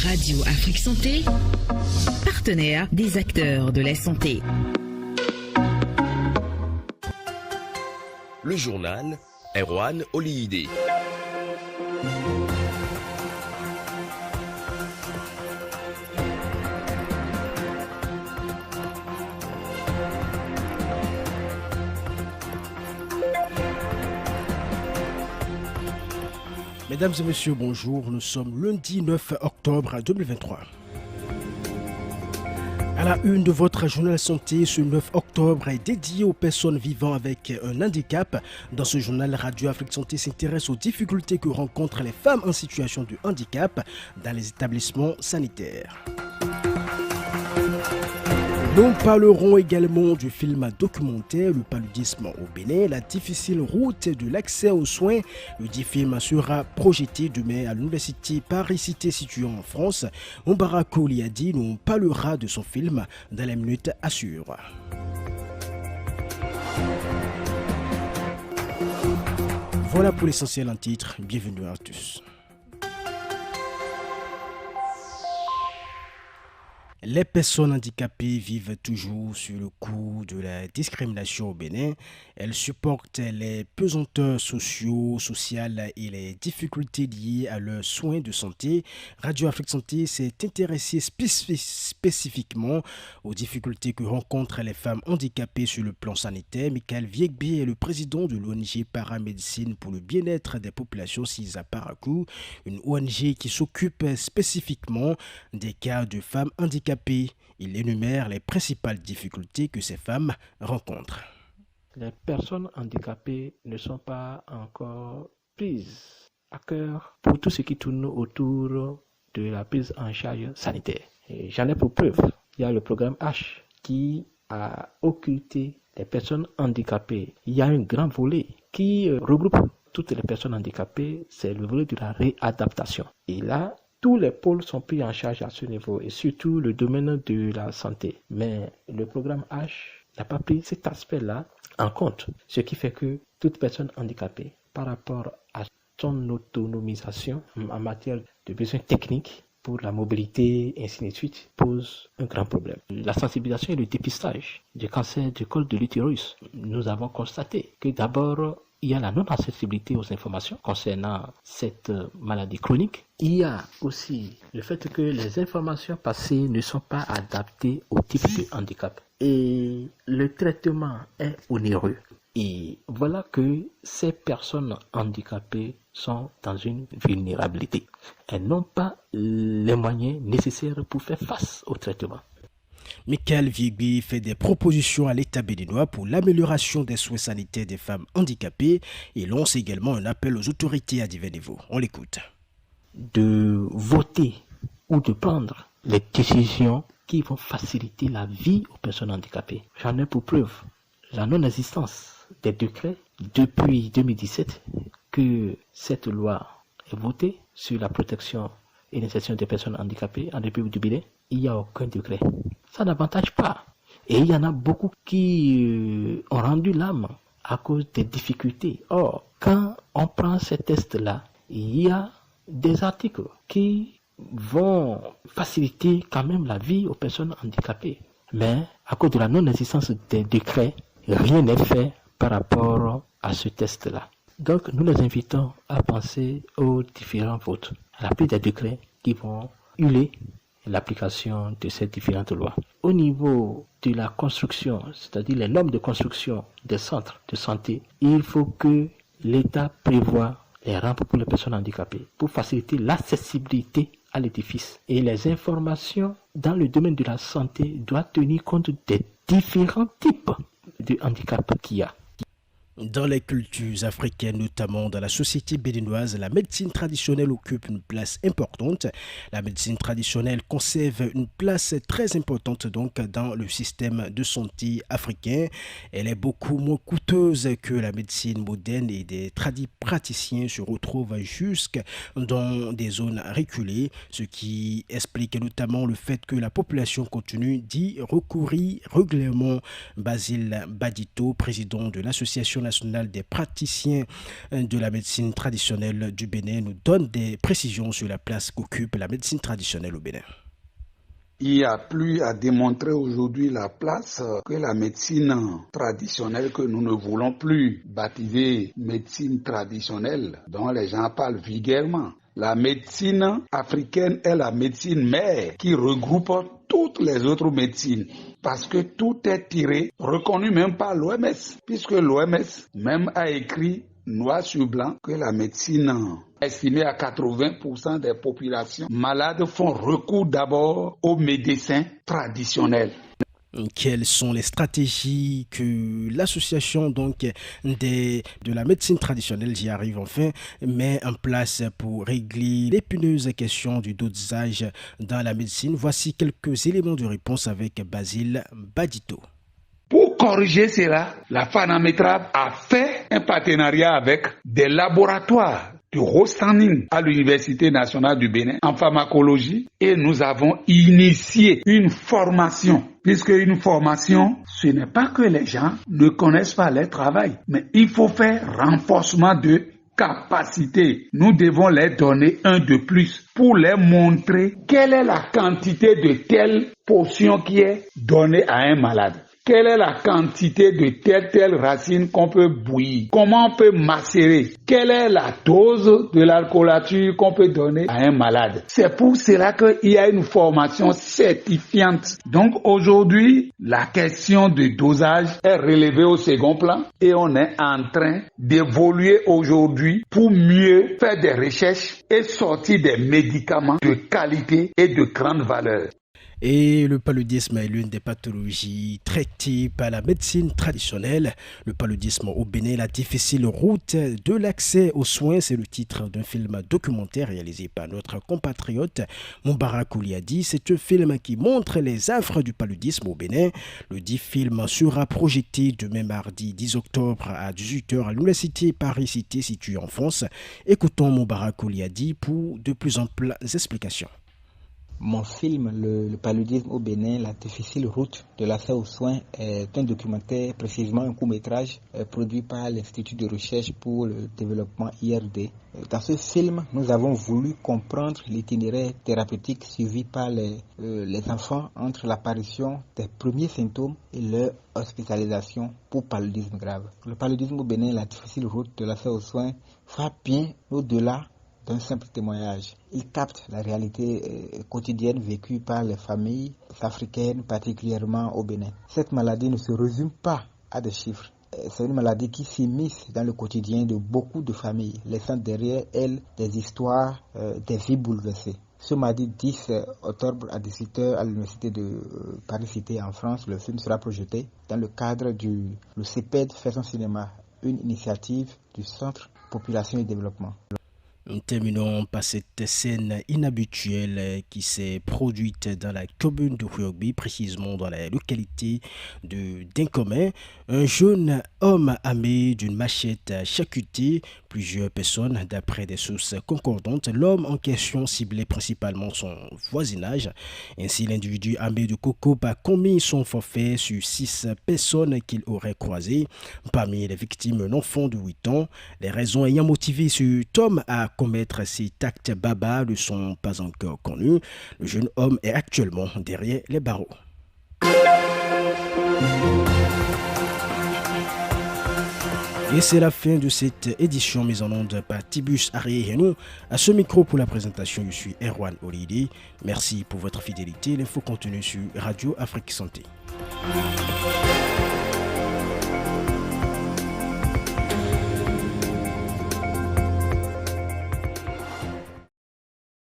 Radio Afrique Santé, partenaire des acteurs de la santé. Le journal Erwan Oliyide. Mesdames et messieurs, bonjour. Nous sommes lundi 9 octobre 2023. À la une de votre journal santé, ce 9 octobre est dédié aux personnes vivant avec un handicap. Dans ce journal, Radio Afrique Santé s'intéresse aux difficultés que rencontrent les femmes en situation de handicap dans les établissements sanitaires. Nous parlerons également du film documentaire Le paludisme au Bénin, la difficile route de l'accès aux soins. Le dit film sera projeté demain à l'université Paris-Cité située en France. Moubarak Liadi nous parlera de son film dans les minutes à suivre. Voilà pour l'essentiel en titre. Bienvenue à tous. Les personnes handicapées vivent toujours sur le coup de la discrimination au Bénin. Elles supportent les pesanteurs sociales et les difficultés liées à leurs soins de santé. Radio Afrique Santé s'est intéressée spécifiquement aux difficultés que rencontrent les femmes handicapées sur le plan sanitaire. Michael Viegbi est le président de l'ONG Paramédecine pour le bien-être des populations CISA Parakou, une ONG qui s'occupe spécifiquement des cas de femmes handicapées. Il énumère les principales difficultés que ces femmes rencontrent. Les personnes handicapées ne sont pas encore prises à cœur pour tout ce qui tourne autour de la prise en charge sanitaire. Et j'en ai pour preuve, il y a le programme H qui a occulté les personnes handicapées. Il y a un grand volet qui regroupe toutes les personnes handicapées, c'est le volet de la réadaptation. Et là, tous les pôles sont pris en charge à ce niveau et surtout le domaine de la santé. Mais le programme H n'a pas pris cet aspect-là en compte. Ce qui fait que toute personne handicapée, par rapport à son autonomisation en matière de besoins techniques pour la mobilité et ainsi de suite, pose un grand problème. La sensibilisation et le dépistage du cancer du col de l'utérus. Nous avons constaté que d'abord, il y a la non-accessibilité aux informations concernant cette maladie chronique. Il y a aussi le fait que les informations passées ne sont pas adaptées au type de handicap. Et le traitement est onéreux. Et voilà que ces personnes handicapées sont dans une vulnérabilité. Elles n'ont pas les moyens nécessaires pour faire face au traitement. Michael Viegbi fait des propositions à l'État béninois pour l'amélioration des soins sanitaires des femmes handicapées et lance également un appel aux autorités à divers niveaux. On l'écoute. De voter ou de prendre les décisions qui vont faciliter la vie aux personnes handicapées. J'en ai pour preuve la non-existence des décrets depuis 2017 que cette loi est votée sur la protection et l'insertion des personnes handicapées en République du Bénin. Il n'y a aucun décret. Ça n'avantage pas. Et il y en a beaucoup qui ont rendu l'âme à cause des difficultés. Or, quand on prend ces tests-là, il y a des articles qui vont faciliter quand même la vie aux personnes handicapées. Mais à cause de la non-existence des décrets, rien n'est fait par rapport à ce test-là. Donc, nous les invitons à penser aux différents votes, à la prise des décrets qui vont huiler l'application de ces différentes lois. Au niveau de la construction, c'est-à-dire les normes de construction des centres de santé, il faut que l'État prévoie les rampes pour les personnes handicapées pour faciliter l'accessibilité à l'édifice. Et les informations dans le domaine de la santé doivent tenir compte des différents types de handicap qu'il y a. Dans les cultures africaines, notamment dans la société béninoise, la médecine traditionnelle occupe une place importante. La médecine traditionnelle conserve une place très importante donc dans le système de santé africain. Elle est beaucoup moins coûteuse que la médecine moderne et des praticiens se retrouvent jusque dans des zones reculées, ce qui explique notamment le fait que la population continue d'y recourir régulièrement. Basile Badito, président de l'association nationale des praticiens de la médecine traditionnelle du Bénin, nous donne des précisions sur la place qu'occupe la médecine traditionnelle au Bénin. Il n'y a plus à démontrer aujourd'hui la place que la médecine traditionnelle, que nous ne voulons plus baptiser médecine traditionnelle, dont les gens parlent vulgairement. La médecine africaine est la médecine mère qui regroupe toutes les autres médecines parce que tout est tiré, reconnu même par l'OMS, puisque l'OMS même a écrit noir sur blanc que la médecine estimée à 80% des populations malades font recours d'abord aux médecins traditionnels. Quelles sont les stratégies que l'association de la médecine traditionnelle, j'y arrive enfin, met en place pour régler l'épineuse question du dosage dans la médecine? Voici quelques éléments de réponse avec Basile Badito. Pour corriger cela, la FANAMETRAB a fait un partenariat avec des laboratoires de haut standing à l'Université nationale du Bénin en pharmacologie et nous avons initié une formation. Puisque une formation, ce n'est pas que les gens ne connaissent pas leur travail, mais il faut faire renforcement de capacité. Nous devons leur donner un de plus pour leur montrer quelle est la quantité de telle potion qui est donnée à un malade. Quelle est la quantité de telle racine qu'on peut bouillir? Comment on peut macérer? Quelle est la dose de l'alcoolature qu'on peut donner à un malade? C'est pour cela qu'il y a une formation certifiante. Donc aujourd'hui, la question de dosage est relevée au second plan et on est en train d'évoluer aujourd'hui pour mieux faire des recherches et sortir des médicaments de qualité et de grande valeur. Et le paludisme est l'une des pathologies traitées par la médecine traditionnelle. Le paludisme au Bénin, la difficile route de l'accès aux soins, c'est le titre d'un film documentaire réalisé par notre compatriote Moubarak Ouliadi. C'est un film qui montre les affres du paludisme au Bénin. Le dit film sera projeté demain mardi 10 octobre à 18h à l'Université Paris-Cité située en France. Écoutons Moubarak Ouliadi pour de plus amples explications. Mon film, le paludisme au Bénin, la difficile route de l'accès aux soins, est un documentaire, précisément un court-métrage produit par l'Institut de recherche pour le développement IRD. Dans ce film, nous avons voulu comprendre l'itinéraire thérapeutique suivi par les enfants entre l'apparition des premiers symptômes et leur hospitalisation pour paludisme grave. Le paludisme au Bénin, la difficile route de l'accès aux soins, va bien au-delà d'un simple témoignage. Il capte la réalité quotidienne vécue par les familles africaines, particulièrement au Bénin. Cette maladie ne se résume pas à des chiffres. C'est une maladie qui s'immisce dans le quotidien de beaucoup de familles, laissant derrière elle des histoires, des vies bouleversées. Ce mardi 10 octobre à 18h à l'Université de Paris-Cité en France, le film sera projeté dans le cadre le CEPED fait son cinéma, une initiative du Centre Population et Développement. Terminons par cette scène inhabituelle qui s'est produite dans la commune de Rugby, précisément dans la localité de Dinkomé. Un jeune homme armé d'une machette a charcuté plusieurs personnes. D'après des sources concordantes, l'homme en question ciblait principalement son voisinage. Ainsi, l'individu armé de coco a commis son forfait sur 6 personnes qu'il aurait croisées. Parmi les victimes, un enfant de 8 ans. Les raisons ayant motivé cet homme à commettre ces actes barbares ne sont pas encore connus. Le jeune homme est actuellement derrière les barreaux. Et c'est la fin de cette édition mise en onde par Tibus Arié-Henou. À ce micro pour la présentation, je suis Erwan Olidi. Merci pour votre fidélité. L'info continue sur Radio Afrique Santé.